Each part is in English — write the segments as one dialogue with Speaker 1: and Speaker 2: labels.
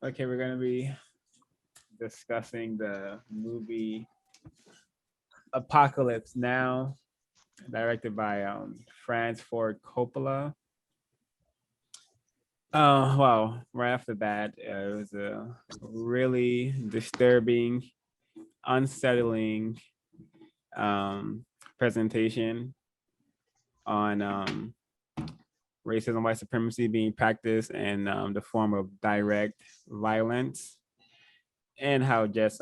Speaker 1: Okay, we're gonna be discussing the movie Apocalypse Now, directed by Frances Ford Coppola. Wow! Right off the bat, it was a really disturbing, unsettling presentation on racism, white supremacy being practiced in the form of direct violence, and how just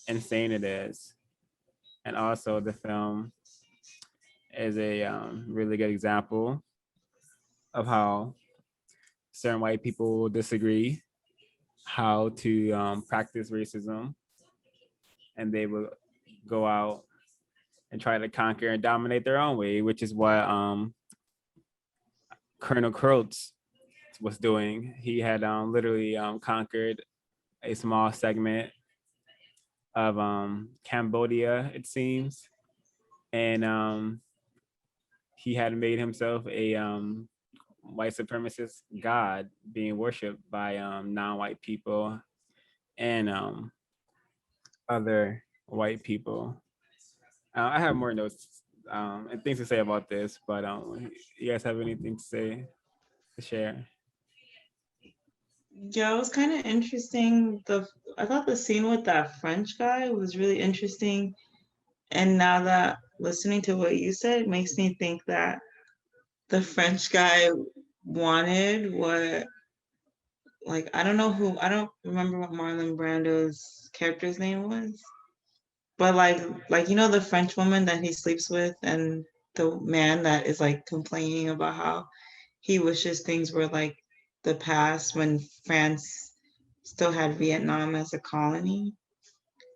Speaker 1: insane it is. And also, the film is a really good example of how certain white people disagree how to practice racism, and they will go out and try to conquer and dominate their own way, which is what Colonel Kurtz was doing. He had literally conquered a small segment of Cambodia, it seems, and he had made himself a white supremacist god being worshipped by non-white people and other white people. I have more notes and things to say about this, but you guys have anything to say to share?
Speaker 2: Yeah, it was kind of interesting. I thought the scene with that French guy was really interesting. And now that listening to what you said makes me think that the French guy wanted what, like, I don't remember what Marlon Brando's character's name was, but the French woman that he sleeps with and the man that is like complaining about how he wishes things were like the past when France still had Vietnam as a colony.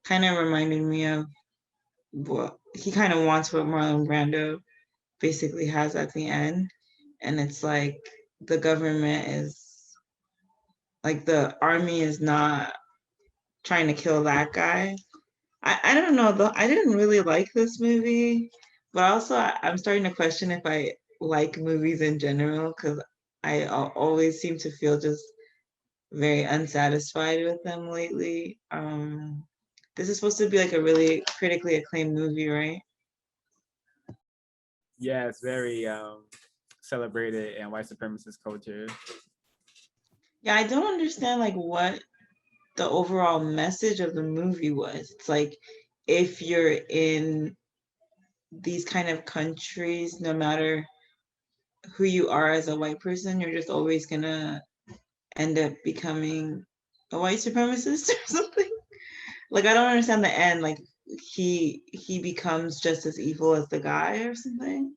Speaker 2: Kind of reminded me of what he kind of wants what Marlon Brando basically has at the end. And it's like the government is like the army is not trying to kill that guy. I don't know though. I didn't really like this movie, but also I'm starting to question if I like movies in general because always seem to feel just very unsatisfied with them lately. This is supposed to be like a really critically acclaimed movie, right?
Speaker 1: Yeah, it's very celebrated in white supremacist culture.
Speaker 2: Yeah, I don't understand like what the overall message of the movie was. It's like if you're in these kind of countries, no matter who you are as a white person, you're just always gonna end up becoming a white supremacist or something. Like I don't understand the end. Like he becomes just as evil as the guy or something.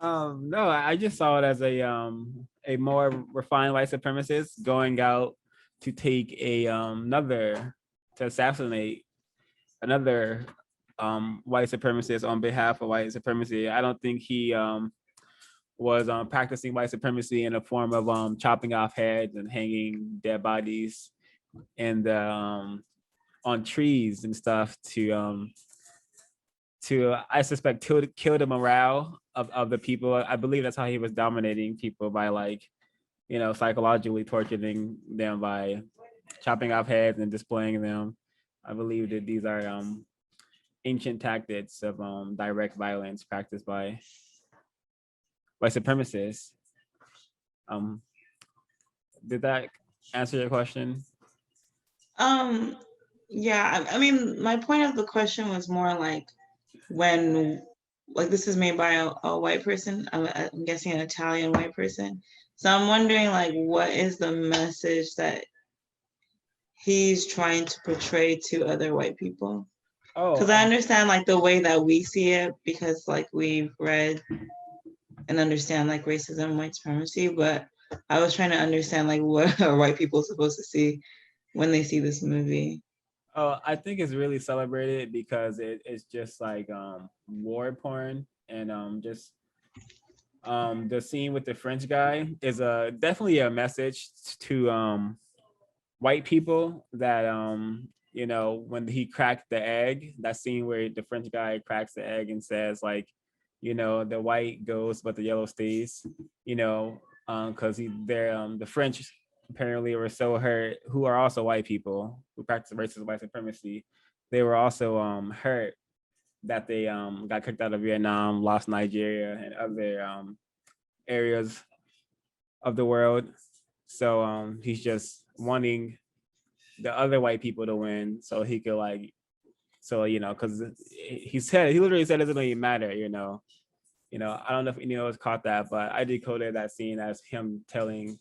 Speaker 1: No, I just saw it as a more refined white supremacist going out to take a another to assassinate another white supremacist on behalf of white supremacy. I don't think he was practicing white supremacy in the form of chopping off heads and hanging dead bodies and on trees and stuff to I suspect kill the morale of the people. I believe that's how he was dominating people by like psychologically torturing them by chopping off heads and displaying them. I believe that these are ancient tactics of direct violence practiced by white supremacists. Um, did that answer your question?
Speaker 2: Um, yeah, I mean, my point of the question was more like when, like, this is made by a white person. I'm guessing an Italian white person. So I'm wondering, like, what is the message that he's trying to portray to other white people?
Speaker 1: Oh,
Speaker 2: Because I understand, like, the way that we see it, because, like, we've read and understand, like, racism and white supremacy, but I was trying to understand, like, what are white people supposed to see when they see this movie?
Speaker 1: I think it's really celebrated because it's just like war porn and just the scene with the French guy is definitely a message to white people that when he cracked the egg, that scene where the French guy cracks the egg and says like, the white goes but the yellow stays. because the French apparently were so hurt, who are also white people who practice racist white supremacy. They were also hurt that they got kicked out of Vietnam, lost Nigeria and other areas of the world. So he's just wanting the other white people to win so he could like, so because he literally said it doesn't even matter. I don't know if anyone else caught that, but I decoded that scene as him telling,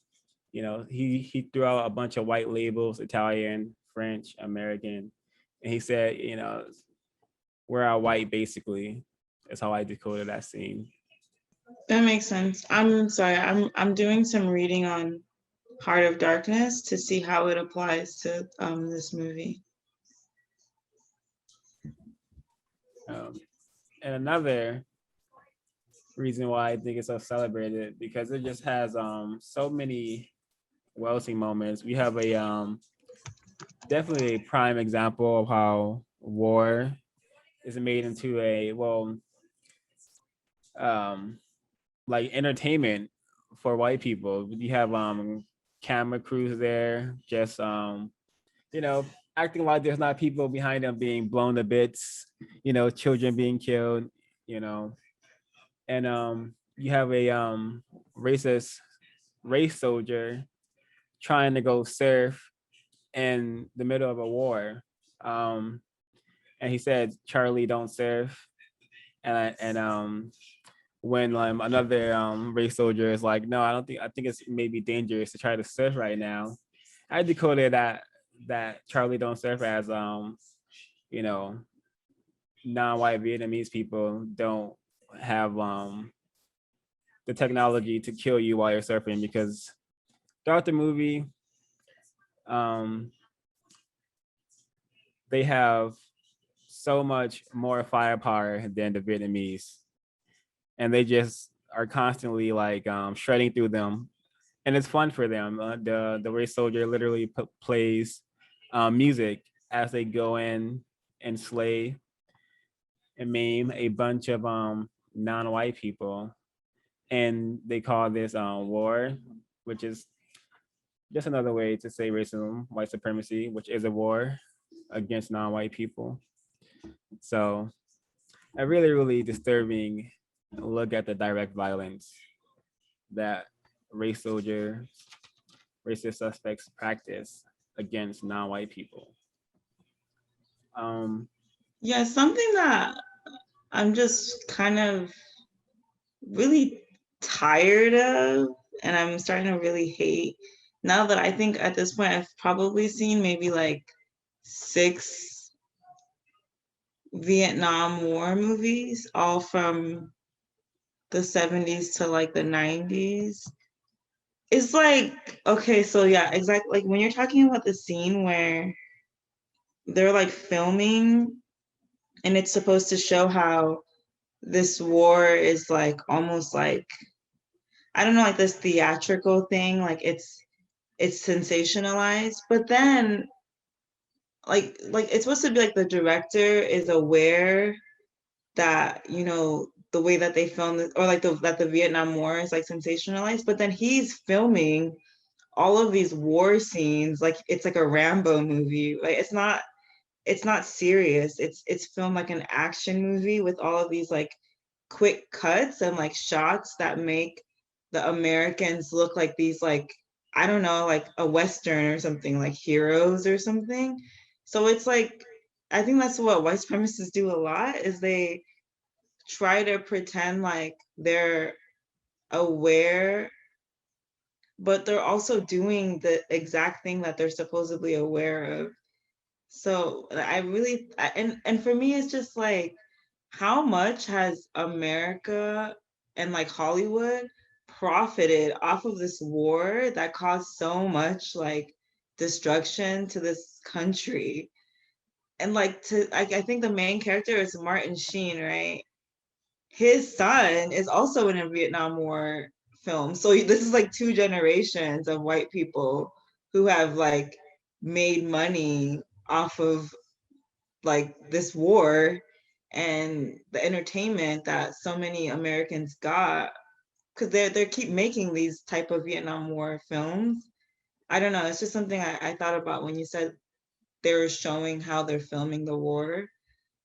Speaker 1: he threw out a bunch of white labels, Italian, French, American, and he said, we're all white basically. That's how I decoded that scene.
Speaker 2: That makes sense. I'm sorry. I'm doing some reading on Heart of Darkness to see how it applies to this movie.
Speaker 1: And another reason why I think it's so celebrated because it just has so many wealthy moments. We have a definitely a prime example of how war is made into a like entertainment for white people. You have camera crews there, just acting like there's not people behind them being blown to bits, children being killed, you know, and you have a racist race soldier trying to go surf in the middle of a war. And he said, "Charlie, don't surf." And when another race soldier is like, "No, I don't think. I think it's maybe dangerous to try to surf right now." I decoded that Charlie don't surf as you know non-white Vietnamese people don't have the technology to kill you while you're surfing, because throughout the movie um they have so much more firepower than the Vietnamese, and they just are constantly like shredding through them, and it's fun for them. The race soldier literally plays music as they go in and slay and maim a bunch of non-white people, and they call this war, which is just another way to say racism, white supremacy, which is a war against non-white people. So a really, really disturbing look at the direct violence that race soldier, racist suspects practice against non-white people.
Speaker 2: Yeah, something that I'm just kind of really tired of, and I'm starting to really hate now that I think at this point I've probably seen maybe like 6 Vietnam War movies, all from the 70s to like the 90s. It's like, okay, so yeah, exactly. Like when you're talking about the scene where they're like filming and it's supposed to show how this war is like almost like, I don't know, like this theatrical thing, like it's sensationalized, but then like it's supposed to be like the director is aware that, the way that they film it, or like that the Vietnam War is like sensationalized, but then he's filming all of these war scenes like it's like a Rambo movie. Like it's not serious. It's filmed like an action movie with all of these like quick cuts and like shots that make the Americans look like these, like, I don't know, like a Western or something, like heroes or something. So it's like, I think that's what white supremacists do a lot, is they try to pretend like they're aware, but they're also doing the exact thing that they're supposedly aware of. So and for me, it's just like, how much has America and like Hollywood profited off of this war that caused so much like destruction to this country? And like I think the main character is Martin Sheen, right? His son is also in a Vietnam War film. So this is like 2 generations of white people who have like made money off of like this war, and the entertainment that so many Americans got because they keep making these type of Vietnam War films. I don't know. It's just something I thought about when you said they were showing how they're filming the war,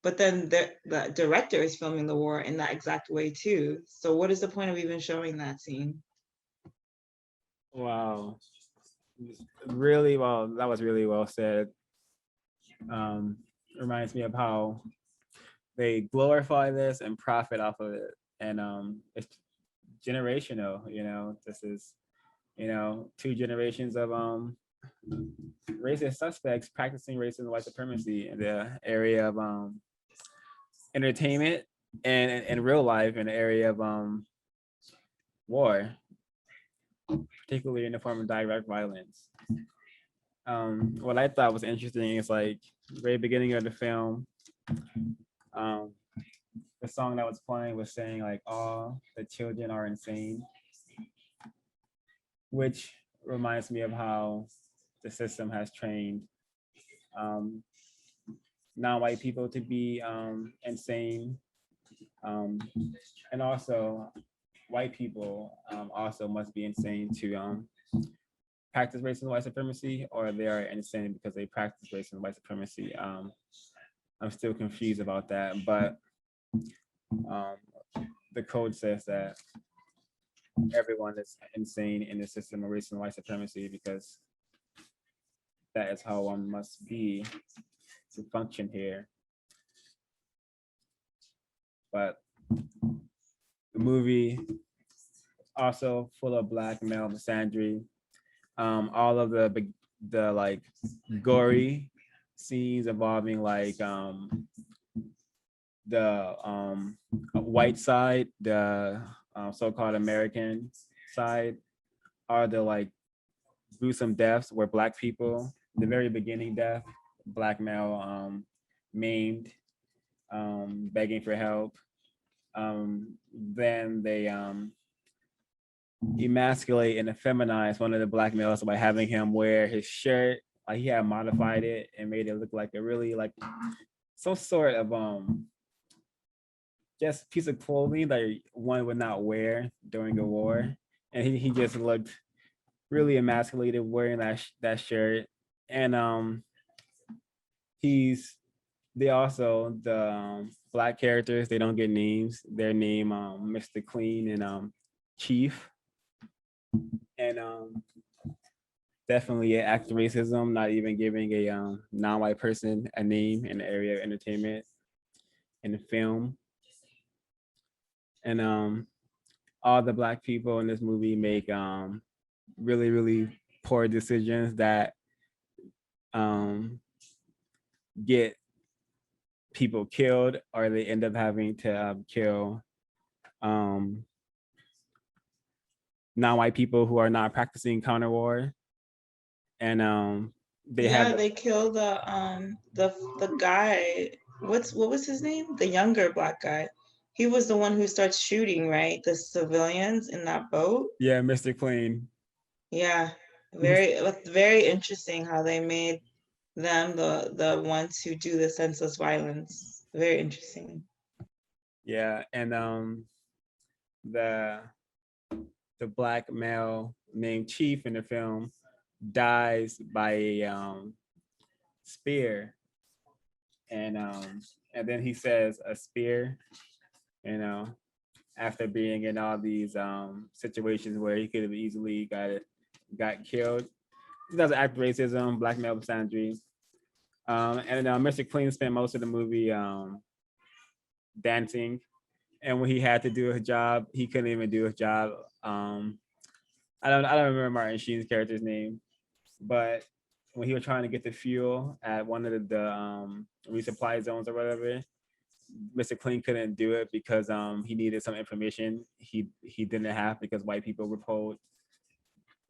Speaker 2: but then the director is filming the war in that exact way too. So what is the point of even showing that scene?
Speaker 1: Wow. Really well. That was really well said. Um, Reminds me of how they glorify this and profit off of it, and it's generational. This is two generations of racist suspects practicing racism and white supremacy in the area of entertainment and in real life in the area of war, particularly in the form of direct violence. What I thought was interesting is like very beginning of the film, um, the song that was playing was saying like all the children are insane, which reminds me of how the system has trained um, non-white people to be insane, and also white people also must be insane to practice racism and white supremacy, or they are insane because they practice racism and white supremacy. I'm still confused about that, but um, the code says that everyone is insane in the system of racism and white supremacy because that is how one must be to function here. But the movie also full of black male misandry. All of the like gory scenes involving like the white side, the so-called American side, are the like gruesome deaths where black people, the very beginning death, black male maimed, begging for help. Then they emasculate and effeminize one of the black males by having him wear his shirt. Like he had modified it and made it look like a really like some sort of just piece of clothing that one would not wear during a war. And he just looked really emasculated wearing that shirt. And he's they also the black characters, they don't get names. Their name Mr. Clean and Chief. And definitely an act of racism, not even giving a non-white person a name in the area of entertainment in the film. And all the black people in this movie make really, really poor decisions that um, get people killed, or they end up having to kill um, non-white people who are not practicing counter war. And they
Speaker 2: Yeah,
Speaker 1: have
Speaker 2: they kill the guy. What was his name? The younger black guy. He was the one who starts shooting, right? The civilians in that boat.
Speaker 1: yeah, Mr. Clean.
Speaker 2: Yeah, very interesting how they made them the ones who do the senseless violence. Very interesting.
Speaker 1: Yeah, and the the black male named Chief in the film dies by a spear, and then he says a spear, you know, after being in all these situations where he could have easily got killed. He does act racism, black male misandry. And Mr. Clean spent most of the movie dancing, and when he had to do his job, he couldn't even do his job. I don't remember Martin Sheen's character's name, but when he was trying to get the fuel at one of the resupply zones or whatever, Mr. Clean couldn't do it because he needed some information he didn't have because white people withhold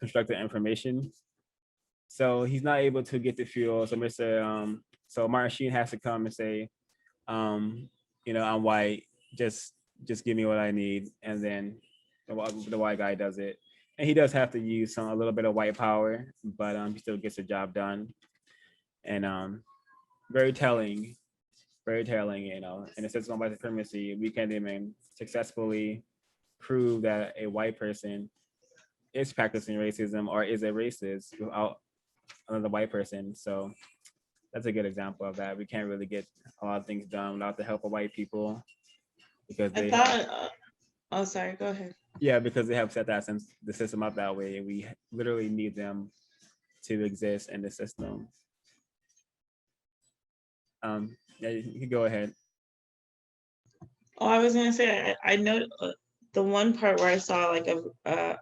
Speaker 1: constructed information. So he's not able to get the fuel. So Martin Sheen has to come and say, I'm white. Just give me what I need, and then the white guy does it. And he does have to use a little bit of white power, but he still gets the job done. And very telling, very telling. In the system of white supremacy, we can't even successfully prove that a white person is practicing racism or is a racist without another white person. So that's a good example of that. We can't really get a lot of things done without the help of white people because
Speaker 2: I
Speaker 1: they have,
Speaker 2: thought, oh, sorry, go ahead.
Speaker 1: yeah, because they have set that the system up that way. We literally need them to exist in the system. Yeah, you can go ahead.
Speaker 2: Oh, I was gonna say, I know the one part where I saw like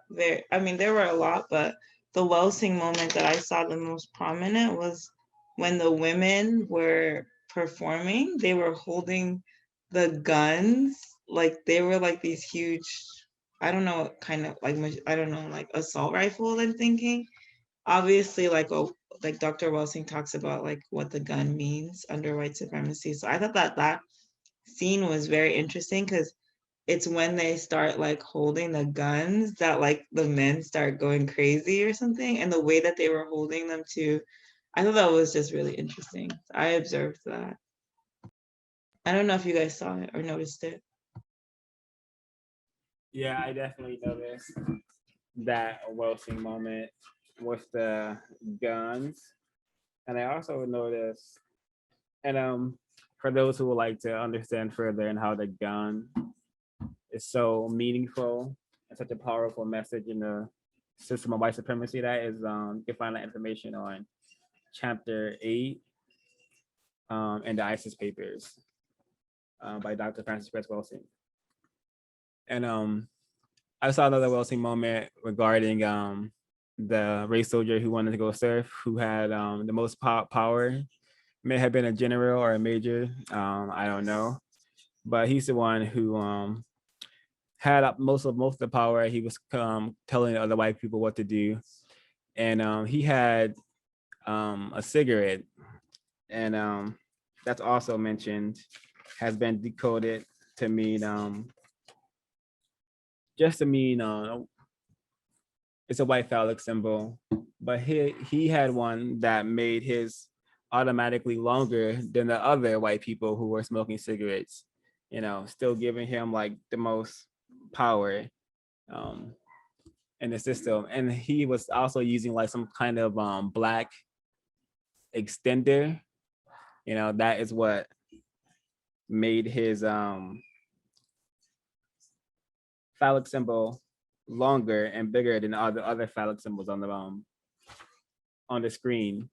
Speaker 2: there. I mean, there were a lot, but the Welsing moment that I saw the most prominent was when the women were performing. They were holding the guns, like they were like these huge. I don't know, kind of like I don't know, like assault rifle. I'm thinking. Obviously, like Dr. Welsing talks about like what the gun means under white supremacy. So I thought that scene was very interesting because it's when they start like holding the guns that like the men start going crazy or something, and the way that they were holding them too. I thought that was just really interesting. I observed that. I don't know if you guys saw it or noticed it.
Speaker 1: Yeah, I definitely noticed that Welsing moment with the guns. And I also noticed, and for those who would like to understand further and how the gun is so meaningful and such a powerful message in the system of white supremacy, that is you can find that information on chapter 8 in the ISIS papers by Dr. Frances Ford Coppola. And I saw another Welsing moment regarding the race soldier who wanted to go surf, who had the most power. May have been a general or a major, I don't know, but he's the one who had most of the power. He was telling other white people what to do, and he had a cigarette, and that's also mentioned, has been decoded to mean just to mean it's a white phallic symbol, but he had one that made his automatically longer than the other white people who were smoking cigarettes, still giving him like the most power um, in the system. And he was also using like some kind of black extender, that is what made his phallic symbol longer and bigger than all the other phallic symbols on the screen.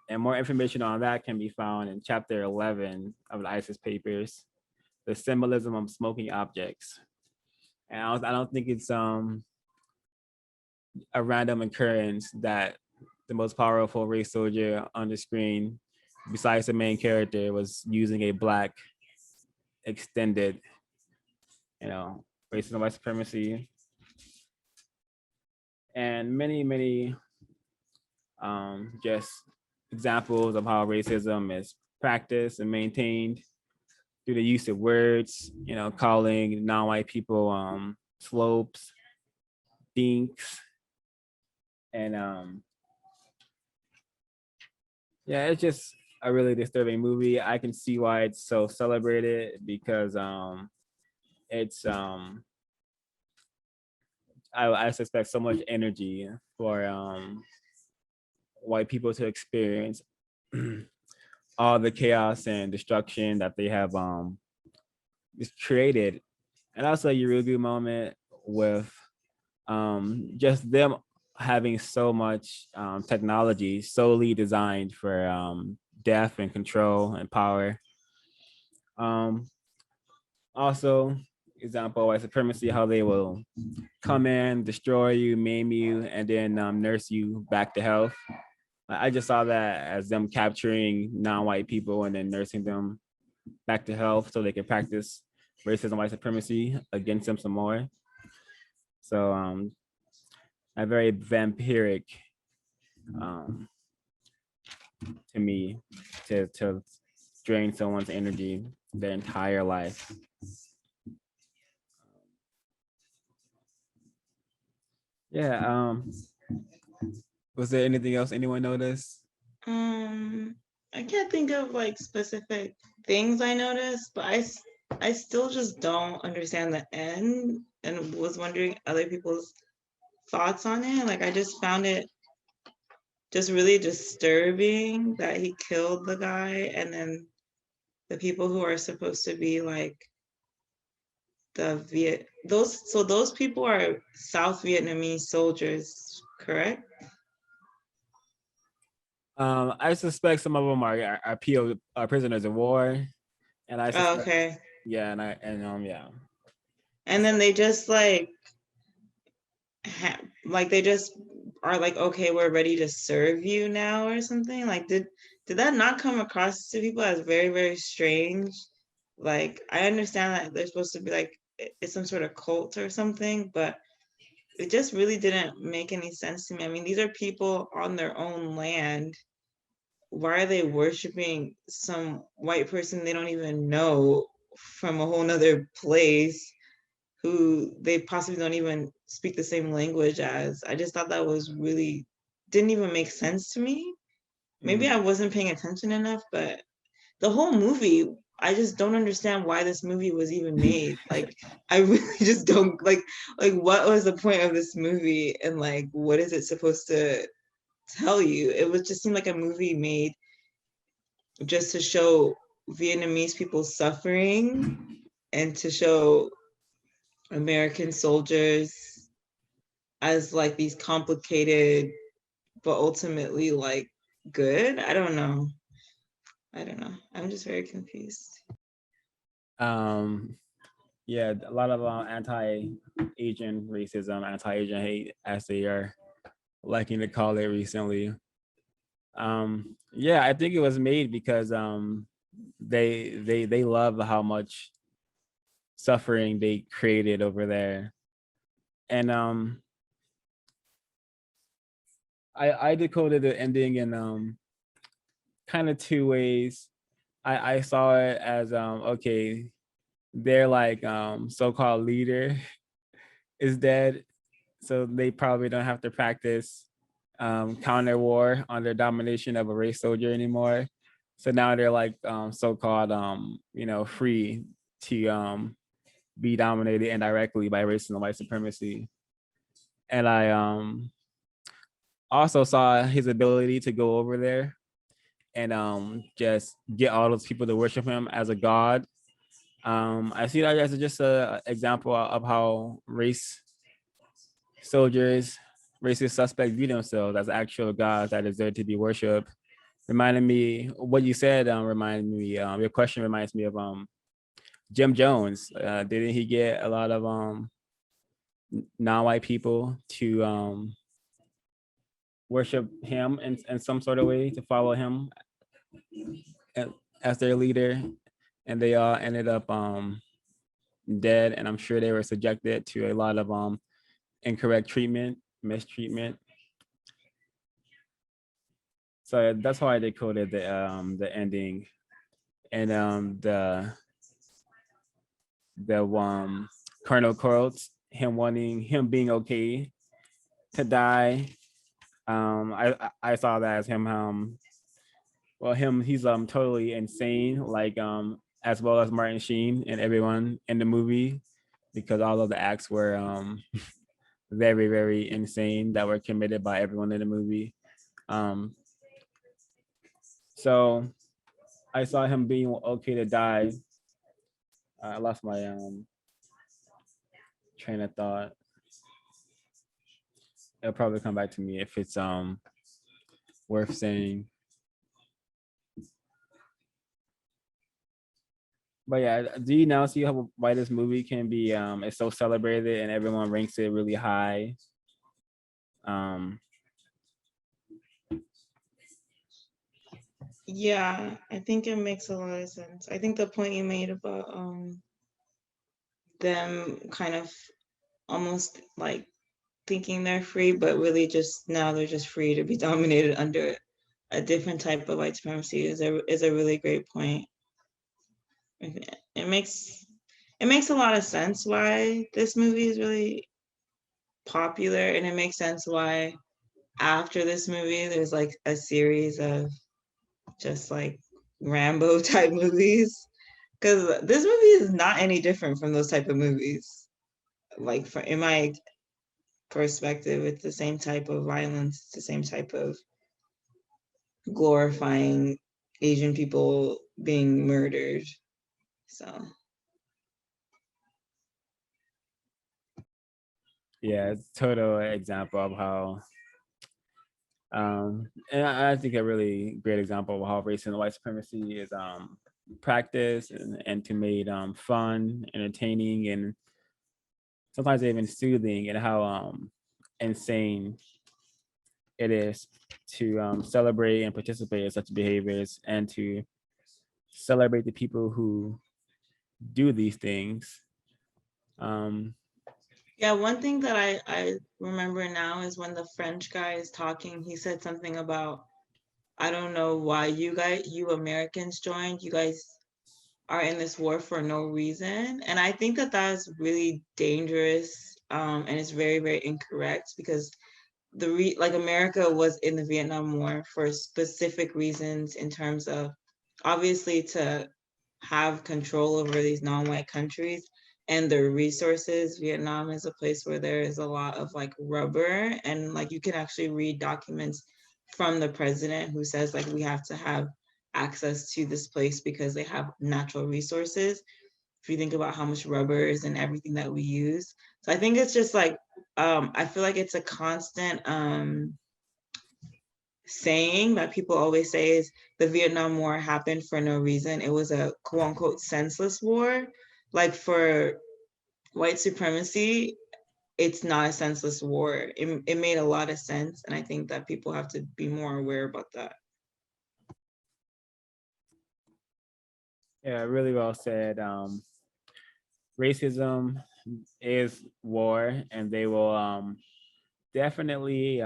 Speaker 1: And more information on that can be found in chapter 11 of the ISIS papers, the symbolism of smoking objects. And I don't think it's a random occurrence that the most powerful race soldier on the screen, besides the main character, was using a black extended, racism, white supremacy, and many just examples of how racism is practiced and maintained through the use of words, calling non-white people slopes, dinks, and yeah, it's just a really disturbing movie. I can see why it's so celebrated because it's I suspect so much energy for white people to experience all the chaos and destruction that they have just created. And also a Yurugu moment with just them having so much technology solely designed for death and control and power. Um, Also, example, white supremacy, how they will come in, destroy you, maim you, and then nurse you back to health. I just saw that as them capturing non-white people and then nursing them back to health so they can practice racism, white supremacy against them some more. So a very vampiric um, to me to drain someone's energy their entire life. Yeah. Was there anything else anyone noticed?
Speaker 2: Um, I can't think of like specific things I noticed, but I still just don't understand the end and was wondering other people's thoughts on it. Like, I just found it just really disturbing that he killed the guy, and then the people who are supposed to be like those people are South Vietnamese soldiers, correct?
Speaker 1: I suspect some of them are PO prisoners of war, and I
Speaker 2: Oh,
Speaker 1: suspect,
Speaker 2: okay.
Speaker 1: yeah, yeah.
Speaker 2: And then they just like like they just are like, okay, we're ready to serve you now or something. Like, did that not come across to people as very, very strange? Like, I understand that they're supposed to be like it's some sort of cult or something, but it just really didn't make any sense to me. I mean, these are people on their own land. Why are they worshiping some white person they don't even know from a whole nother place, who they possibly don't even speak the same language as? I just thought that was really didn't even make sense to me. Maybe
Speaker 1: Mm.
Speaker 2: I wasn't paying attention enough, but the whole movie, I just don't understand why this movie was even made. Like, I really just don't like what was the point of this movie, and like what is it supposed to tell you? It was just seemed like a movie made just to show Vietnamese people suffering and to show American soldiers as like these complicated but ultimately like good. I don't know. I don't know. I'm just very confused.
Speaker 1: Um, yeah, a lot of anti-Asian racism, anti-Asian hate, as they are liking to call it recently. Yeah, I think it was made because they love how much suffering they created over there, and I decoded the ending in kind of two ways. I saw it as okay, their like so-called leader is dead, so they probably don't have to practice counter war under domination of a race soldier anymore. So now they're like so-called free to be dominated indirectly by racism and white supremacy. And I also saw his ability to go over there and just get all those people to worship him as a god. I see that as just an example of how race soldiers, racist suspects view themselves as actual gods that deserve to be worshipped. Reminded me what you said. Reminded me. Your question reminds me of Jim Jones. Didn't he get a lot of non-white people to worship him in some sort of way, to follow him as their leader, and they all ended up dead, and I'm sure they were subjected to a lot of incorrect treatment, mistreatment. So that's how I decoded the ending, and the Colonel Coates, him being okay to die. I saw that as him well, he's totally insane, like as well as Martin Sheen and everyone in the movie, because all of the acts were very, very insane that were committed by everyone in the movie. Um, so I saw him being okay to die. I lost my train of thought. It'll probably come back to me if it's worth saying. But yeah, do you now see why this movie can be it's so celebrated and everyone ranks it really high? Um,
Speaker 2: Yeah, I think it makes a lot of sense. I think the point you made about them kind of almost like thinking they're free, but really just now they're just free to be dominated under a different type of white supremacy is a really great point. It makes a lot of sense why this movie is really popular, and it makes sense why after this movie there's like a series of just like Rambo type movies, because this movie is not any different from those type of movies. like in my perspective, it's the same type of violence, it's the same type of glorifying Asian people being murdered. So
Speaker 1: Yeah, it's a total example of how and I think a really great example of how racism and white supremacy is practiced and to made fun, entertaining, and sometimes even soothing, and how insane it is to celebrate and participate in such behaviors and to celebrate the people who do these things. Um,
Speaker 2: yeah, one thing that I remember now is when the French guy is talking, he said something about, I don't know why you Americans joined. You guys are in this war for no reason. And I think that that's really dangerous, and it's very, very incorrect because like America was in the Vietnam War for specific reasons in terms of obviously to have control over these non-white countries and their resources. Vietnam is a place where there is a lot of like rubber, and like you can actually read documents from the president who says like we have to have access to this place because they have natural resources. If you think about how much rubber is in everything that we use. So I think it's just like I feel like it's a constant saying that people always say is the Vietnam War happened for no reason. It was a quote unquote senseless war. Like for white supremacy, it's not a senseless war. It made a lot of sense. And I think that people have to be more aware about that.
Speaker 1: yeah, really well said. Racism is war, and they will definitely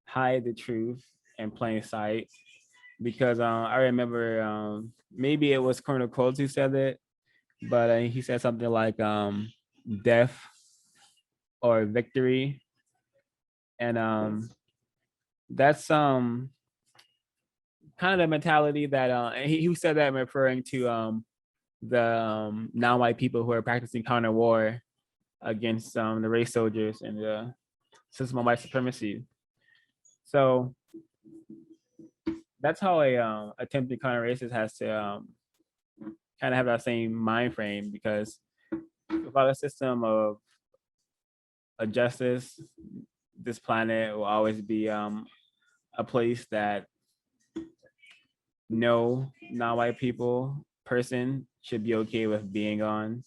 Speaker 1: hide the truth in plain sight. Because I remember maybe it was Colonel Coles who said it, but he said something like death or victory, and that's kind of the mentality that he said that referring to the non-white people who are practicing counter war against the race soldiers and the system of white supremacy. So that's how a attempted counter racist has to kind of have that same mind frame, because without a system of a justice, this planet will always be a place that no non-white people person should be okay with being on.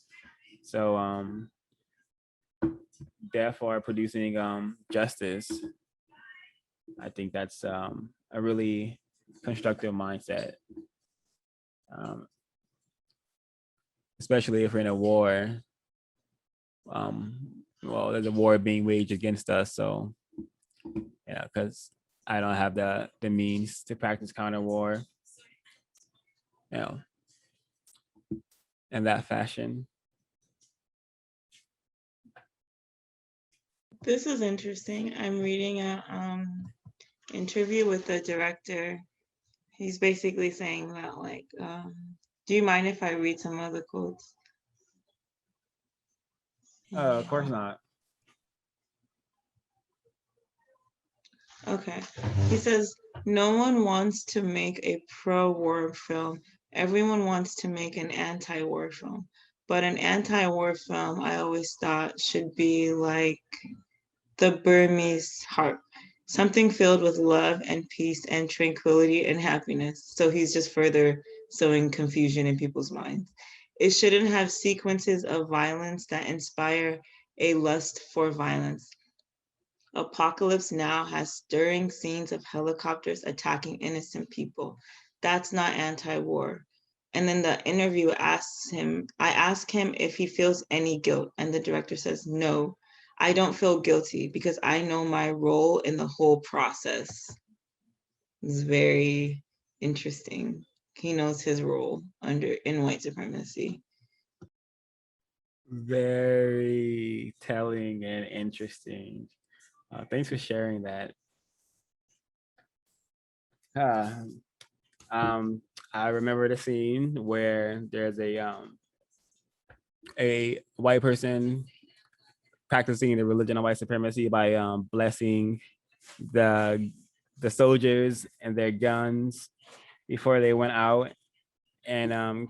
Speaker 1: So therefore producing justice, I think that's a really constructive mindset, um, especially if we're in a war. Well, there's a war being waged against us, so yeah, because I don't have the means to practice counter war, you know, in that fashion.
Speaker 2: This is interesting. I'm reading a interview with the director. He's basically saying that like, do you mind if I read some of the quotes?
Speaker 1: Of course not.
Speaker 2: Okay. He says, no one wants to make a pro-war film. Everyone wants to make an anti-war film. But an anti-war film, I always thought, should be like the Burmese harp, something filled with love and peace and tranquility and happiness. So he's just further sowing confusion in people's minds. It shouldn't have sequences of violence that inspire a lust for violence. Apocalypse Now has stirring scenes of helicopters attacking innocent people. That's not anti-war. And then the interview asks him, I ask him if he feels any guilt. And the director says, no, I don't feel guilty because I know my role in the whole process. It's very interesting. He knows his role in white supremacy.
Speaker 1: Very telling and interesting. Thanks for sharing that. Uh, um, I remember the scene where there's a a white person practicing the religion of white supremacy by blessing the soldiers and their guns before they went out and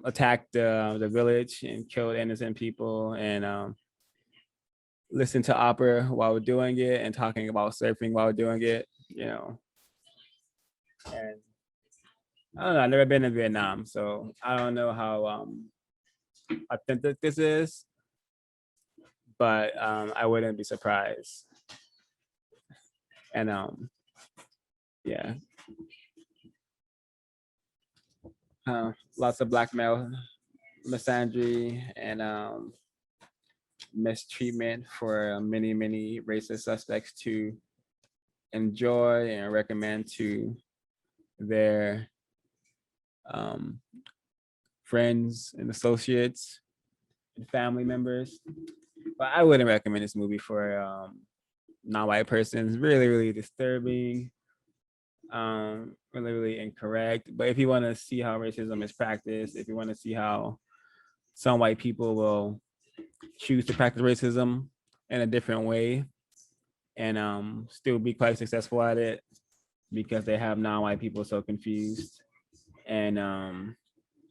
Speaker 1: attacked the village and killed innocent people and listened to opera while doing it and talking about surfing while doing it, you know. And I don't know, I've never been in Vietnam, so I don't know how authentic this is, but I wouldn't be surprised. And yeah, lots of blackmail, misandry, and mistreatment for many racist suspects to enjoy and recommend to their friends and associates and family members. But I wouldn't recommend this movie for non-white persons. Really disturbing, really incorrect. But if you want to see how racism is practiced, if you want to see how some white people will choose to practice racism in a different way and still be quite successful at it because they have non-white people so confused and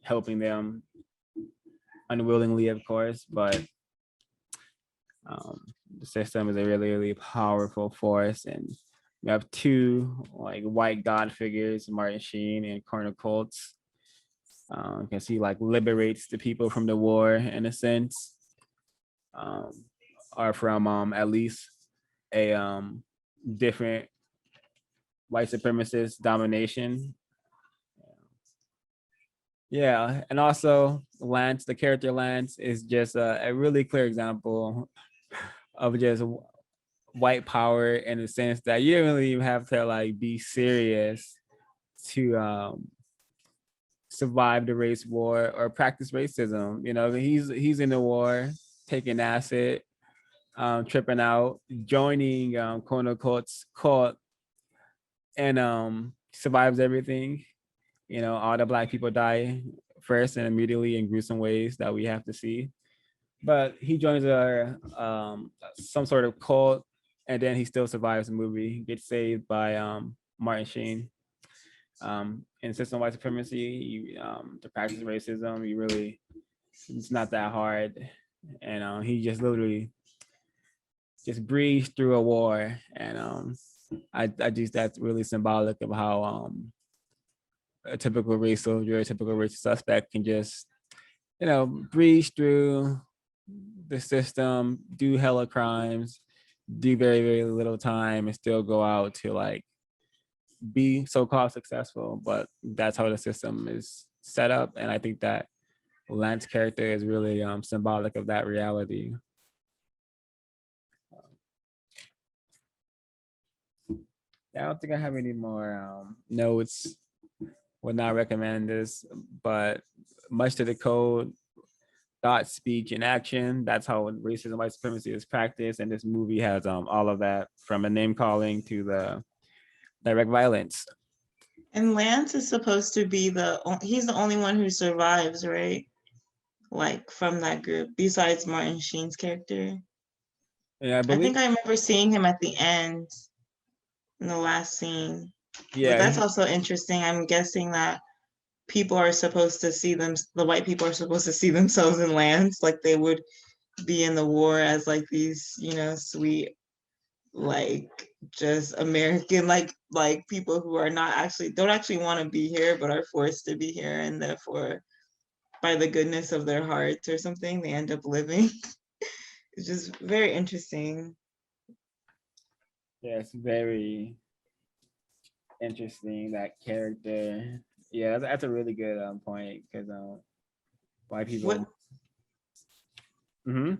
Speaker 1: helping them unwillingly, of course, but the system is a really powerful force. And we have two like white god figures, Martin Sheen and Corner Colts. Because he like liberates the people from the war in a sense, are from at least a different white supremacist domination. Yeah, and also Lance, the character Lance, is just a really clear example of just white power in the sense that you don't really even have to like be serious to survive the race war or practice racism. You know, he's in the war, taking acid, tripping out, joining quote unquote cult, and survives everything. You know, all the black people die first and immediately in gruesome ways that we have to see. But he joins some sort of cult, and then he still survives the movie. Gets saved by Martin Sheen. In system white supremacy, to practice racism, you really, it's not that hard, and he just literally just breezed through a war, and I just that's really symbolic of how a typical race soldier, a typical race suspect can just, you know, breeze through the system, do hella crimes, do very little time, and still go out to like be so-called successful. But that's how the system is set up, and I think that Lance's character is really symbolic of that reality. I don't think I have any more notes. Would not recommend this, but much to the code, thought, speech, and action. That's how racism, white supremacy is practiced, and this movie has all of that, from a name calling to the direct violence.
Speaker 2: And Lance is supposed to be he's the only one who survives, right? Like from that group, besides Martin Sheen's character.
Speaker 1: Yeah, I
Speaker 2: I
Speaker 1: believe.
Speaker 2: think I remember seeing him at the end in the last scene. But
Speaker 1: Yeah,
Speaker 2: that's also interesting. I'm guessing that people are supposed to see the white people are supposed to see themselves in Lance, like they would be in the war as like these, sweet, like just American, like people who are not actually don't actually want to be here, but are forced to be here, and therefore by the goodness of their hearts or something, they end up living. It's just very interesting.
Speaker 1: yeah, it's very interesting, that character. Yeah, that's a really good point, because white
Speaker 2: What?
Speaker 1: people. Mm-hmm.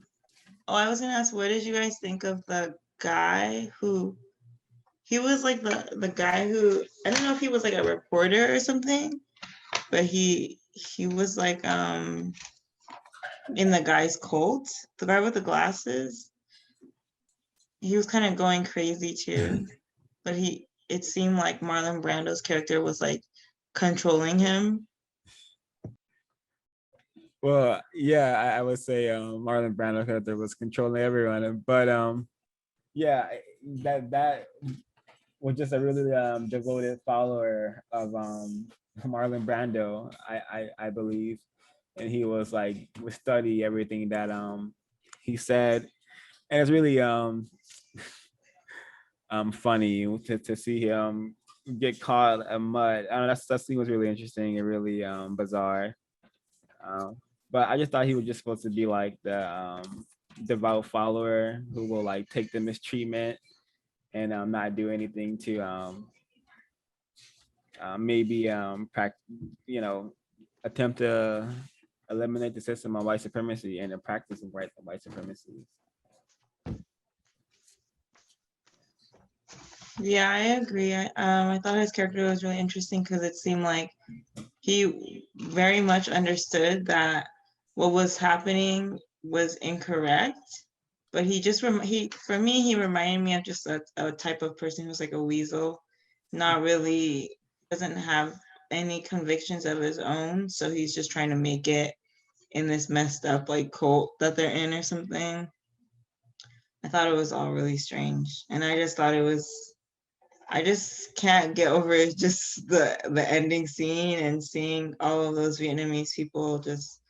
Speaker 2: Oh, I was gonna ask, what did you guys think of the guy who he was like the guy who, I don't know if he was like a reporter or something, but he was like in the guy's cult, the guy with the glasses. He was kind of going crazy too, but it seemed like Marlon Brando's character was like controlling him.
Speaker 1: Well, yeah, I would say Marlon Brando character was controlling everyone, but yeah, that was just a really devoted follower of Marlon Brando, I believe, and he was like would study everything that he said, and it's really funny to see him get caught in mud. I don't know, that scene was really interesting and really bizarre. Um, but I just thought he was just supposed to be like the devout follower who will like take the mistreatment and not do anything to maybe you know, attempt to eliminate the system of white supremacy and the practice of white supremacy.
Speaker 2: Yeah, I agree. I thought his character was really interesting because it seemed like he very much understood that what was happening was incorrect. But he just he for me he reminded me of just a type of person who's like a weasel, not really doesn't have any convictions of his own, so he's just trying to make it in this messed up like cult that they're in or something. I thought it was all really strange, and I just thought it was I just can't get over it, just the ending scene and seeing all of those Vietnamese people just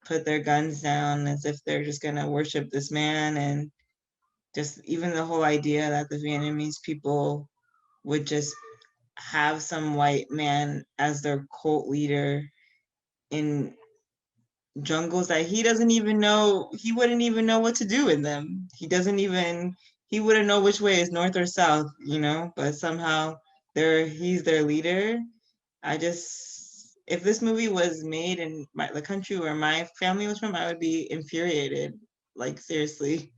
Speaker 2: put their guns down as if they're just gonna worship this man, and just even the whole idea that the Vietnamese people would just have some white man as their cult leader in jungles that he doesn't even know, he wouldn't even know what to do in them. He wouldn't know which way is north or south, you know, but somehow he's their leader. I just, if this movie was made in the country where my family was from, I would be infuriated. Like seriously,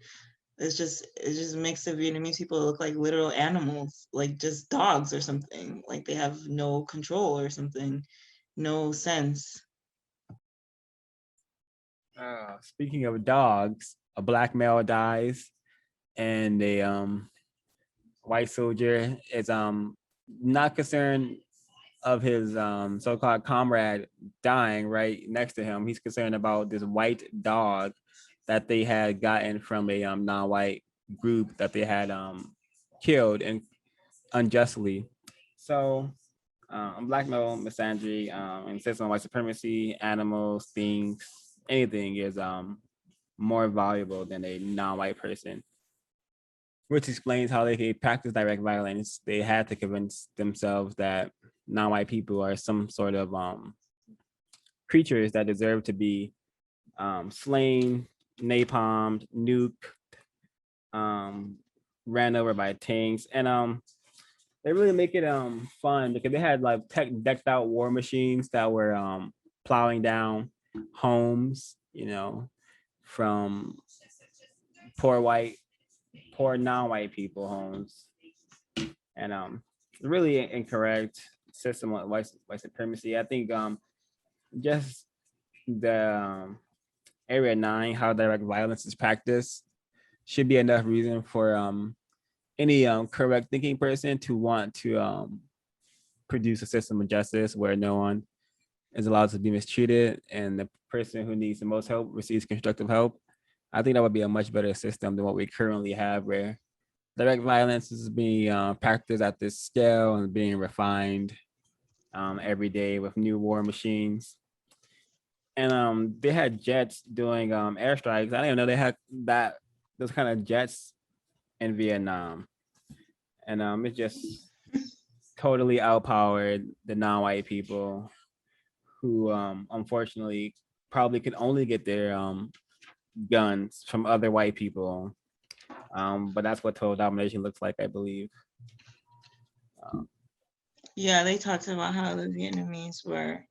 Speaker 2: it just makes the Vietnamese people look like literal animals, like just dogs or something. Like they have no control or something, no sense.
Speaker 1: Speaking of dogs, a black male dies, and a white soldier is not concerned of his so-called comrade dying right next to him. He's concerned about this white dog that they had gotten from a non-white group that they had killed and unjustly. So black male misandry insists on white supremacy, animals, things, anything is more valuable than a non-white person, which explains how they could practice direct violence. They had to convince themselves that non-white people are some sort of creatures that deserve to be slain, napalmed, nuked, um, ran over by tanks, and they really make it fun because they had like tech decked out war machines that were plowing down homes, you know, from poor white, poor non-white people homes, and really incorrect system of white supremacy. I think just the area 9, how direct violence is practiced, should be enough reason for any correct thinking person to want to produce a system of justice where no one is allowed to be mistreated and the person who needs the most help receives constructive help. I think that would be a much better system than what we currently have, where direct violence is being practiced at this scale and being refined every day with new war machines. And they had jets doing airstrikes. I didn't even know they had that those kind of jets in Vietnam. And it just totally outpowered the non-white people who unfortunately probably could only get their guns from other white people. But that's what total domination looks like, I believe.
Speaker 2: Yeah, they talked about how the Vietnamese were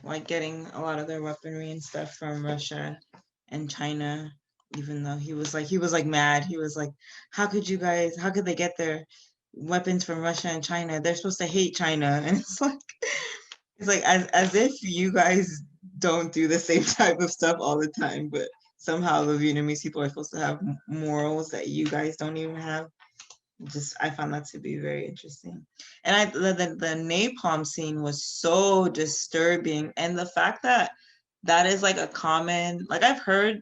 Speaker 2: like getting a lot of their weaponry and stuff from Russia and China, even though he was like mad. He was like, how could they get their weapons from Russia and China? They're supposed to hate China. And it's like as if you guys don't do the same type of stuff all the time, but somehow the Vietnamese people are supposed to have morals that you guys don't even have. Just I found that to be very interesting. And the napalm scene was so disturbing, and the fact that that is like a common, like I've heard,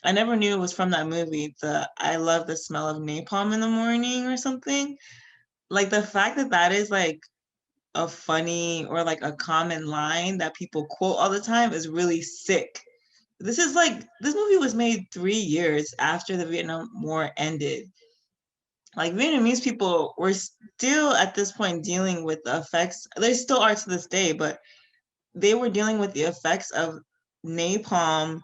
Speaker 2: I never knew it was from that movie, the I love the smell of napalm in the morning or something. Like the fact that that is like a funny or like a common line that people quote all the time is really sick. This is like, this movie was made 3 years after the Vietnam War ended. Like Vietnamese people were still at this point dealing with the effects, they still are to this day, but they were dealing with the effects of napalm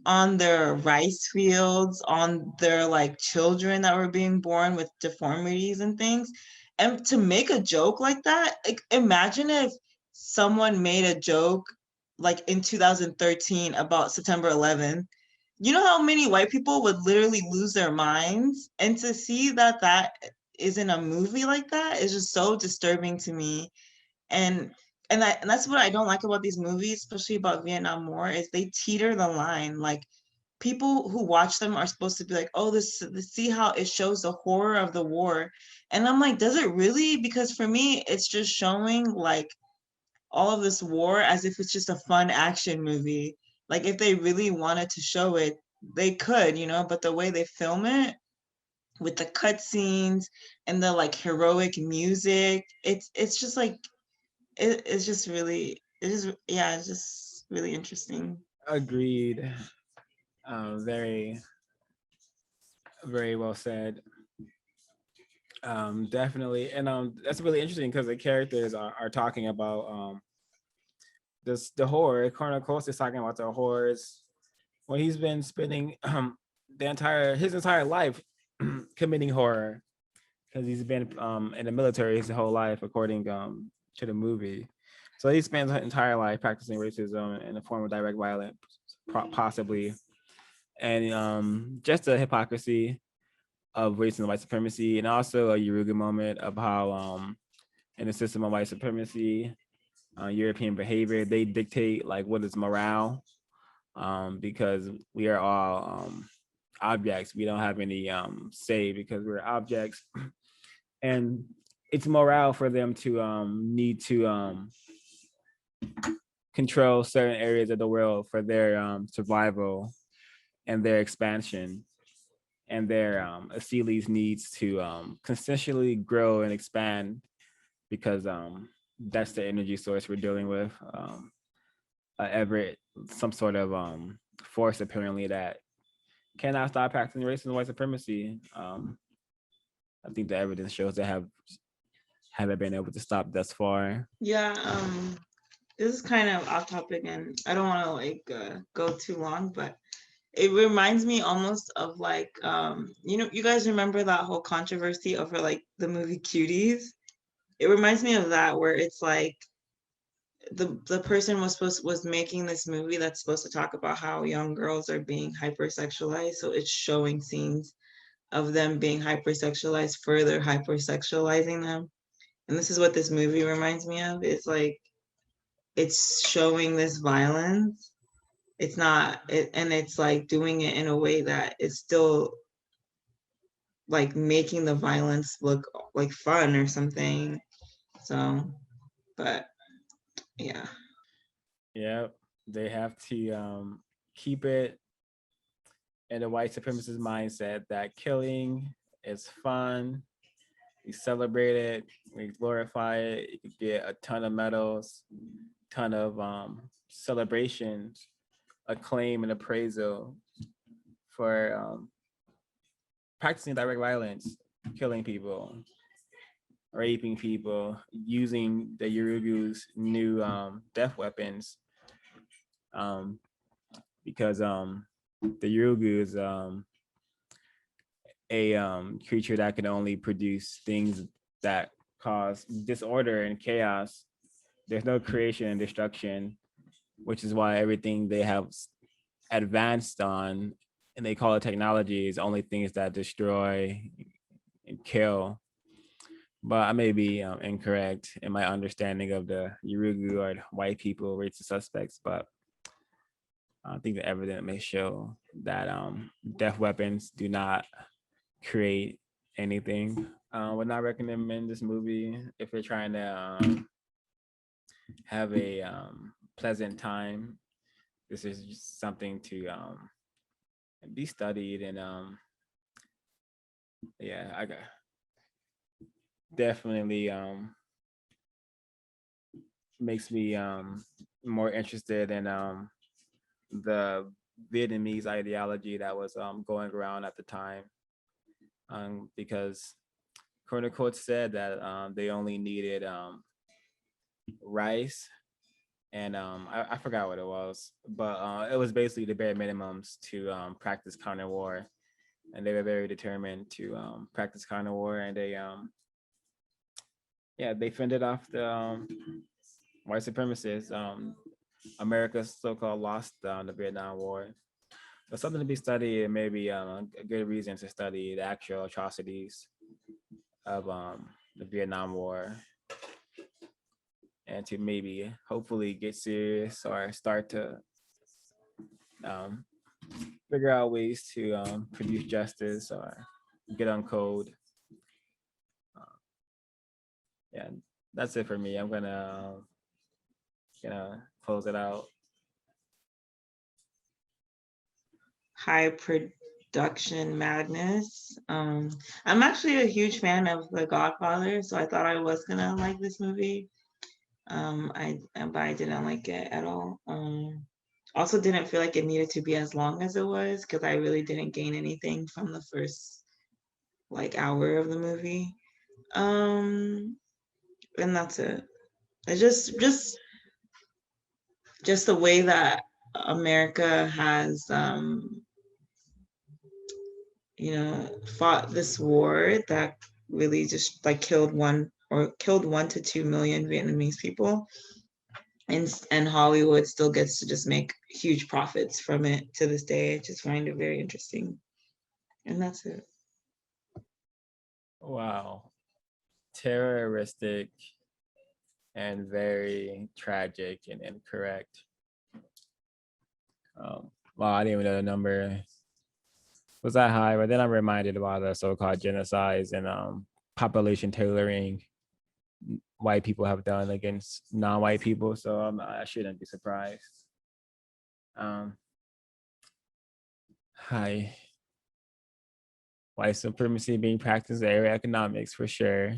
Speaker 2: on their rice fields, on their like children that were being born with deformities and things. And to make a joke like that, like imagine if someone made a joke like in 2013 about September 11th. You know how many white people would literally lose their minds? And to see that that is in a movie like that is just so disturbing to me. And and that's what I don't like about these movies, especially about Vietnam War, is they teeter the line. Like people who watch them are supposed to be like, oh, this see how it shows the horror of the war. And I'm like, does it really? Because for me, it's just showing like all of this war as if it's just a fun action movie. Like if they really wanted to show it, they could, you know, but the way they film it with the cutscenes and the like heroic music, it's just like it's just really it's just yeah, it's just really interesting.
Speaker 1: Agreed. Very, very well said. Definitely, and that's really interesting because the characters are talking about this the horror. Colonel Coast is talking about the horrors when he's been spending his entire life committing horror because he's been in the military his whole life, according to the movie. So he spends his entire life practicing racism in the form of direct violence, possibly, and just the hypocrisy of racism and white supremacy, and also a Yuruga moment of how in the system of white supremacy, European behavior, they dictate like what is morale, because we are all objects. We don't have any say because we're objects, and it's morale for them to need to control certain areas of the world for their survival and their expansion, and their Achilles needs to consistently grow and expand because that's the energy source we're dealing with. Ever some sort of force apparently that cannot stop practicing racism and white supremacy. I think the evidence shows they haven't been able to stop thus far.
Speaker 2: Yeah, this is kind of off topic and I don't want to like go too long, but it reminds me almost of like you know, you guys remember that whole controversy over like the movie Cuties? It reminds me of that where it's like the person was making this movie that's supposed to talk about how young girls are being hypersexualized, so it's showing scenes of them being hypersexualized, further hypersexualizing them. And this is what this movie reminds me of. It's like it's showing this violence. It's not it, and it's like doing it in a way that is still like making the violence look like fun or something. So, but yeah.
Speaker 1: Yeah, they have to keep it in the white supremacist mindset that killing is fun. We celebrate it, we glorify it. You get a ton of medals, ton of celebrations, acclaim, and appraisal for practicing direct violence, killing people, raping people, using the Yurugu's new death weapons, um, because the Yurugu is a creature that can only produce things that cause disorder and chaos. There's no creation and destruction, which is why everything they have advanced on and they call it technology is only things that destroy and kill. But I may be incorrect in my understanding of the Yurugu or white people racist suspects, but I think the evidence may show that death weapons do not create anything. Would not recommend this movie if you're trying to have a pleasant time this is just something to be studied, and yeah, I got definitely makes me more interested in the Vietnamese ideology that was going around at the time, because Colonel Coates said that they only needed rice and I forgot what it was, but it was basically the bare minimums to practice counter war, and they were very determined to practice counter war, and they yeah, they fended off the white supremacists. America so-called lost the Vietnam War. So something to be studied, and maybe a good reason to study the actual atrocities of the Vietnam War, and to maybe hopefully get serious or start to um, figure out ways to produce justice or get on code. Yeah, that's it for me. I'm gonna close it out.
Speaker 2: High production madness. I'm actually a huge fan of The Godfather, so I thought I was gonna like this movie. But I didn't like it at all. Also didn't feel like it needed to be as long as it was, because I really didn't gain anything from the first like hour of the movie. And that's it. It's just the way that America has fought this war that really just like killed 1 to 2 million Vietnamese people, and Hollywood still gets to just make huge profits from it to this day. I just find it very interesting, and that's it.
Speaker 1: Wow, terroristic and very tragic and incorrect. Wow, I didn't even know the number was that high, but then I'm reminded about the so-called genocides and population tailoring white people have done against non-white people. So I shouldn't be surprised. Um, Hi, white supremacy being practiced in area economics for sure.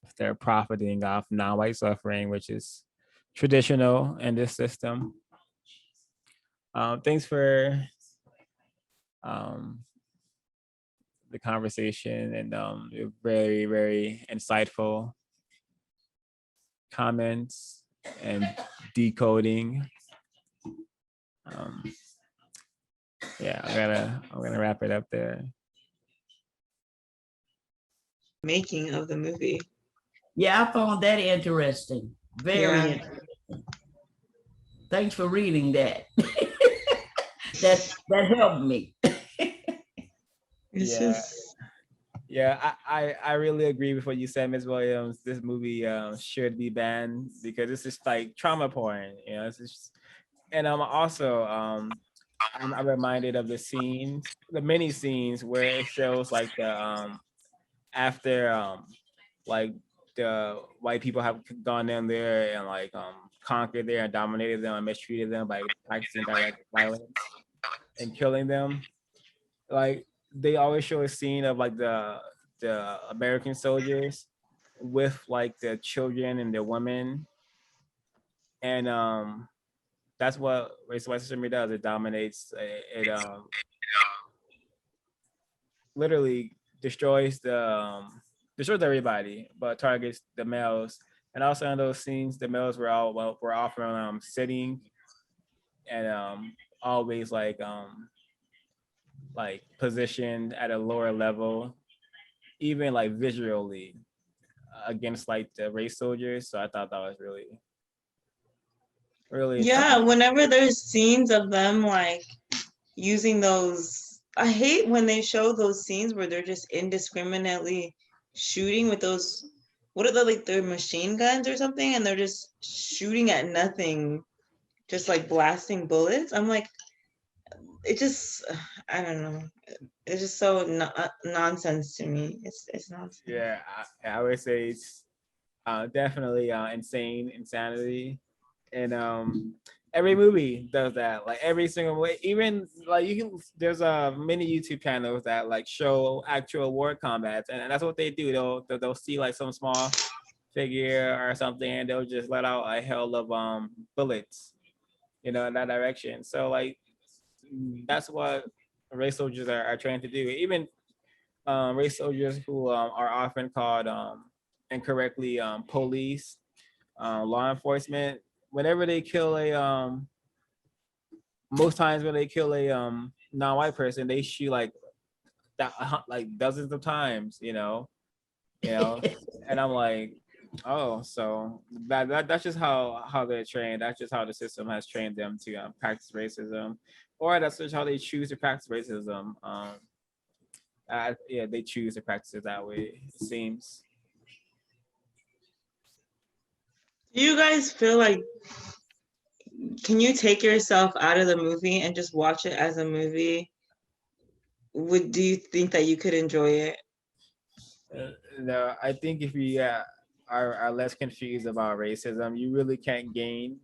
Speaker 1: If they're profiting off non-white suffering, which is traditional in this system. Thanks for um, the conversation and very, very insightful comments and decoding. Um, yeah, I'm gonna wrap it up there.
Speaker 2: Making of the movie.
Speaker 3: Yeah, I found that interesting. Very
Speaker 2: Yeah.
Speaker 3: interesting. Thanks for reading that. that helped me.
Speaker 2: It's
Speaker 1: Yeah,
Speaker 2: just
Speaker 1: yeah, I really agree with what you said, Ms. Williams. This movie should be banned because it's just like trauma porn. You know, it's just, and I'm also I'm reminded of the scenes, the many scenes where it shows like the after like the white people have gone in there and like conquered there and dominated them and mistreated them by practicing direct violence and killing them. Like they always show a scene of like the American soldiers with like the children and the women, and that's what race white supremacy does. It dominates. It literally destroys the destroys everybody, but targets the males. And also in those scenes, the males were often sitting and always like positioned at a lower level, even like visually against like the race soldiers. So I thought that was really really
Speaker 2: yeah.
Speaker 1: tough.
Speaker 2: Whenever there's scenes of them like using those, I hate when they show those scenes where they're just indiscriminately shooting with those, what are they, like their machine guns or something, and they're just shooting at nothing, just like blasting bullets. I'm like, it just, I don't know. It's just so nonsense to me. It's nonsense.
Speaker 1: Yeah, I would say it's definitely insanity. And every movie does that, like every single way. Even like there's many YouTube channels that like show actual war combats, and that's what they do. They'll see like some small figure or something, and they'll just let out a hell of bullets, in that direction. So like that's what race soldiers are trying to do. Even race soldiers who are often called incorrectly police, law enforcement. Whenever they kill a most times when they kill a non-white person, they shoot like that, like dozens of times, and I'm like, oh, so that's just how they're trained. That's just how the system has trained them to practice racism, or that's just how they choose to practice racism. Yeah, they choose to practice it that way, it seems.
Speaker 2: Do you guys feel like, can you take yourself out of the movie and just watch it as a movie? Do you think that you could enjoy it?
Speaker 1: No, I think if you are less confused about racism, you really can't gain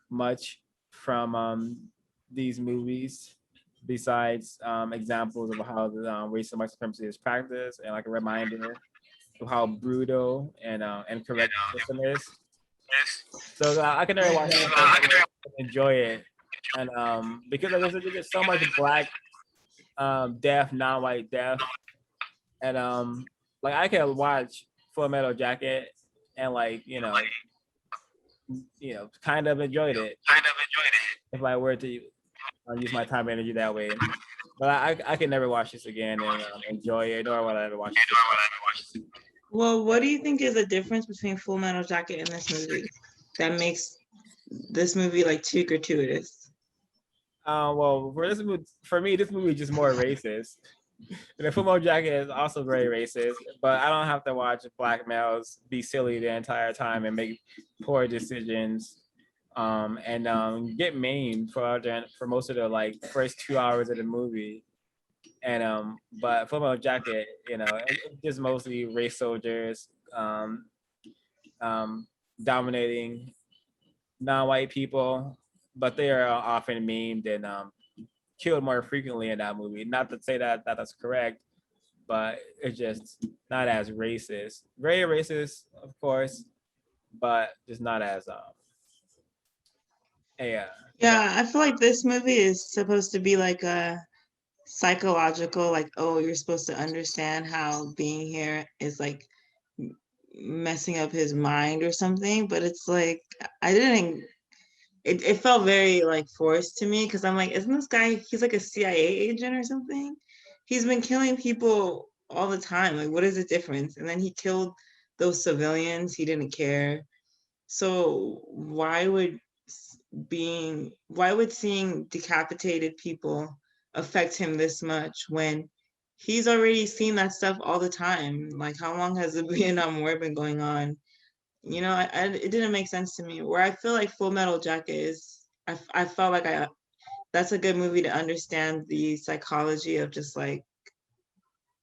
Speaker 1: much from these movies, besides examples of how the racial white supremacy is practiced, and like a reminder of how brutal and incorrect the system is. So I can never watch it and enjoy it, and because there's just so much black death, non-white death, and like I can watch Full Metal Jacket and like kind of enjoyed it if I were to use my time and energy that way. But I can never watch this again and enjoy it, nor will I ever watch it.
Speaker 2: Well, what do you think is the difference between Full Metal Jacket and this movie that makes this movie like too gratuitous?
Speaker 1: Well, for me, this movie is just more racist. The Full Metal Jacket is also very racist, but I don't have to watch black males be silly the entire time and make poor decisions, and get maimed for most of the like first 2 hours of the movie. And but Full Metal Jacket, it's just mostly race soldiers um, dominating non-white people, but they are often memed and killed more frequently in that movie. Not to say that's correct, but it's just not as racist. Very racist, of course, but just not as yeah.
Speaker 2: Yeah, I feel like this movie is supposed to be like a psychological, like, oh, you're supposed to understand how being here is like messing up his mind or something. But it's like, I didn't, it felt very like forced to me because I'm like, isn't this guy, he's like a CIA agent or something? He's been killing people all the time. Like, what is the difference? And then he killed those civilians, he didn't care. So why would seeing decapitated people affect him this much when he's already seen that stuff all the time? Like, how long has the Vietnam War been going on? It didn't make sense to me. Where I feel like Full Metal Jacket is, I felt like that's a good movie to understand the psychology of just like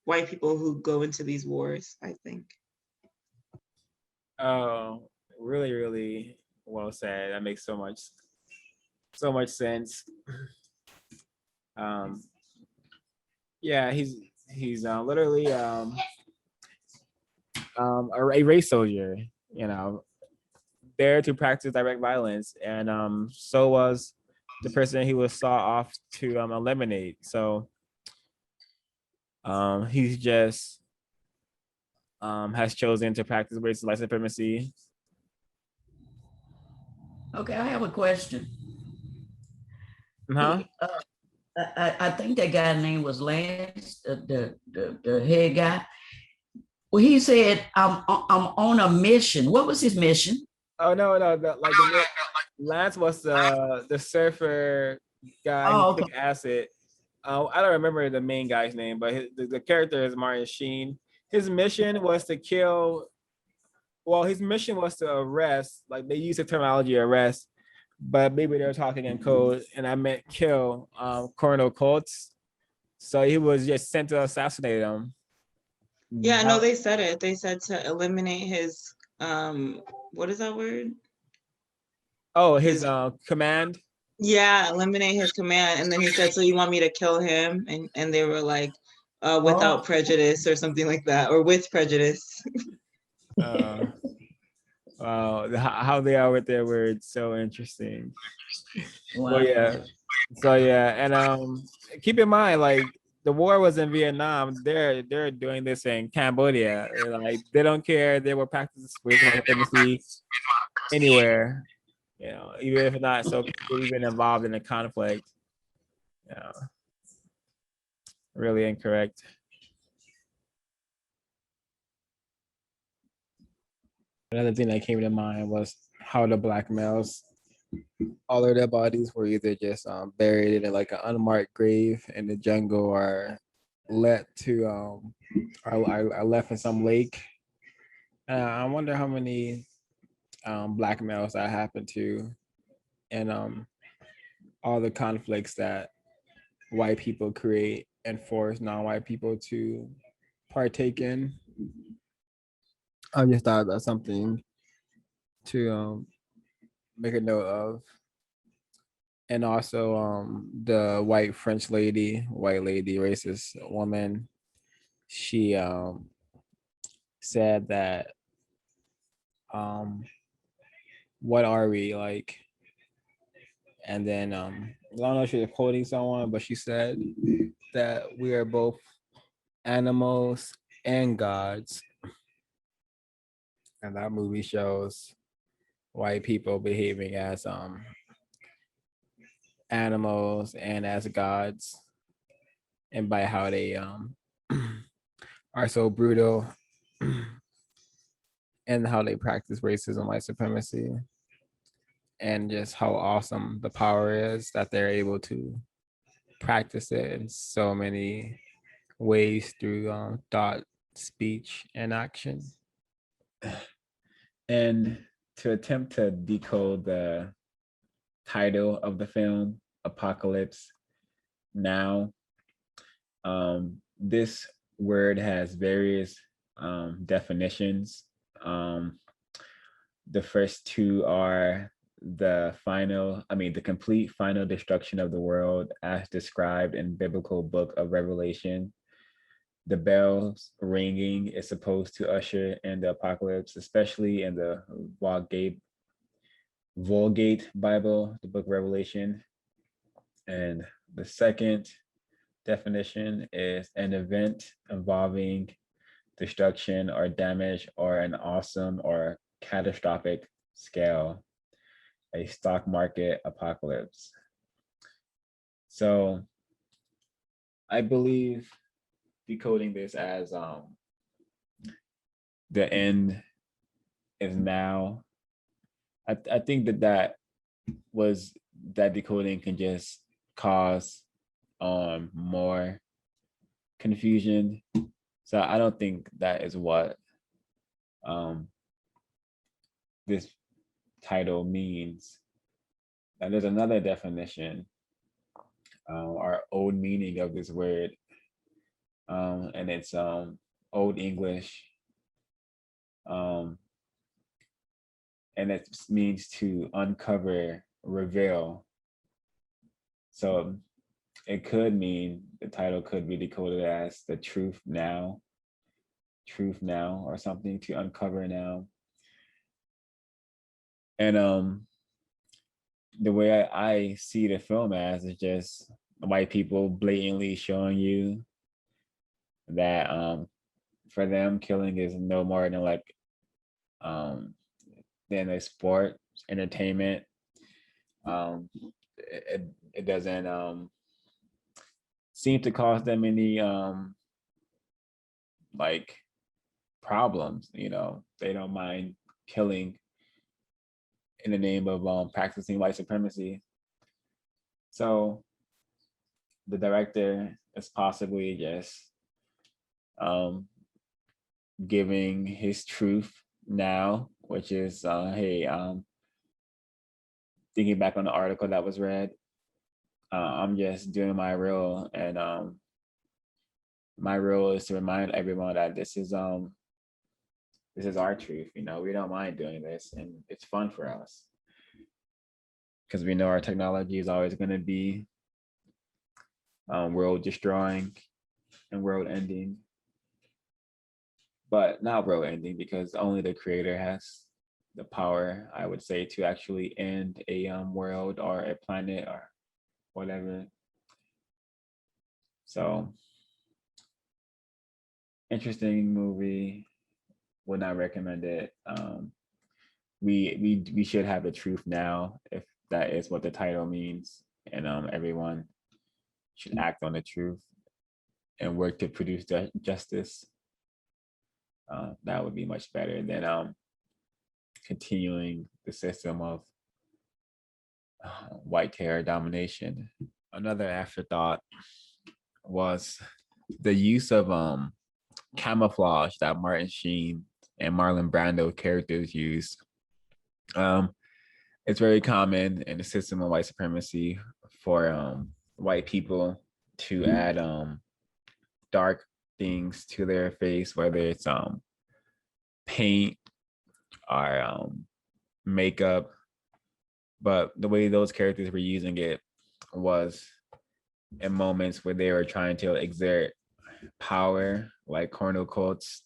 Speaker 2: white people who go into these wars, I think.
Speaker 1: Oh, really, really well said. That makes so much sense. Um, yeah, he's literally a race soldier, you know, there to practice direct violence, and so was the person he was sought off to eliminate. So he's just has chosen to practice racial white supremacy.
Speaker 3: Okay, I have a question.
Speaker 1: Huh?
Speaker 3: I think that guy's name was Lance, the head guy. Well, he said, I'm on a mission. What was his mission?
Speaker 1: Oh no, Lance was the surfer guy who
Speaker 3: Oh, okay.
Speaker 1: took acid. I don't remember the main guy's name, but the character is Martin Sheen. His mission was to kill. Well, his mission was to arrest. Like they use the terminology arrest, but maybe they're talking in code, and I meant kill Colonel Coates. So he was just sent to assassinate him.
Speaker 2: Yeah, no, they said it. They said to eliminate his what is that word?
Speaker 1: Oh, his
Speaker 2: his
Speaker 1: command.
Speaker 2: yeah, eliminate his command. And then he said, so you want me to kill him? And they were like, without
Speaker 3: Oh,
Speaker 2: prejudice or something like that, or with prejudice.
Speaker 1: Uh, wow, how they are with their words, so interesting. Well,
Speaker 3: wow.
Speaker 1: yeah. So yeah, and keep in mind, like the war was in Vietnam. They're doing this in Cambodia. Like they don't care. They will practice racial supremacy anywhere. You know, even if not so even involved in a conflict. You know, really incorrect. Another thing that came to mind was how the black males, all of their bodies were either just buried in like an unmarked grave in the jungle or let to are left in some lake. I wonder how many black males that happened to, and all the conflicts that white people create and force non-white people to partake in. I just thought that's something to make a note of. And also the white lady, racist woman, she said that um what are we like? And then I don't know if she was quoting someone, but she said that we are both animals and gods. And that movie shows white people behaving as animals and as gods, and by how they are so brutal and how they practice racism, white supremacy, and just how awesome the power is that they're able to practice it in so many ways through thought, speech, and action. And to attempt to decode the title of the film, Apocalypse Now, this word has various definitions. Um, the first two are the complete final destruction of the world as described in biblical book of Revelation. The bells ringing is supposed to usher in the apocalypse, especially in the Vulgate Bible, the book of Revelation. And the second definition is an event involving destruction or damage or an awesome or catastrophic scale, a stock market apocalypse. So I believe decoding this as the end is now. I think that decoding can just cause more confusion. So I don't think that is what um this title means. And there's another definition or old meaning of this word, and it's Old English, um, and it means to uncover, reveal. So it could mean the title could be decoded as the truth now, or something to uncover now. And the way I see the film as is just white people blatantly showing you that for them killing is no more than like um than a sport, entertainment. It doesn't seem to cause them any like problems. You know, they don't mind killing in the name of practicing white supremacy. So the director is possibly just um giving his truth now, which is hey, thinking back on the article that was read, I'm just doing my role, and my role is to remind everyone that this is our truth. You know, we don't mind doing this, and it's fun for us. because we know our technology is always going to be world destroying and world ending, but not world ending because only the creator has the power, I would say, to actually end a world or a planet or whatever. So interesting movie, would not recommend it. We should have the truth now, if that is what the title means, and everyone should act on the truth and work to produce justice. That would be much better than continuing the system of white terror domination. Another afterthought was the use of camouflage that Martin Sheen and Marlon Brando characters used. It's very common in the system of white supremacy for white people to add dark things to their face, whether it's paint or makeup. But the way those characters were using it was in moments where they were trying to exert power, like Cornel Coates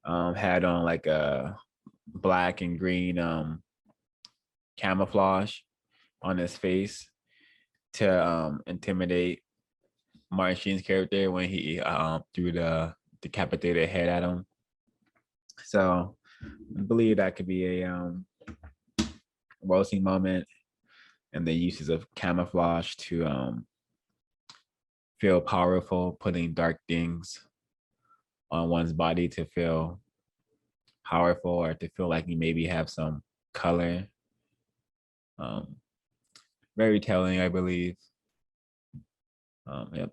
Speaker 1: had on like a black and green camouflage on his face to intimidate Martin Sheen's character when he threw the decapitated head at him. So I believe that could be a roasting moment, and the uses of camouflage to feel powerful, putting dark things on one's body to feel powerful or to feel like you maybe have some color. Very telling, I believe. Yep.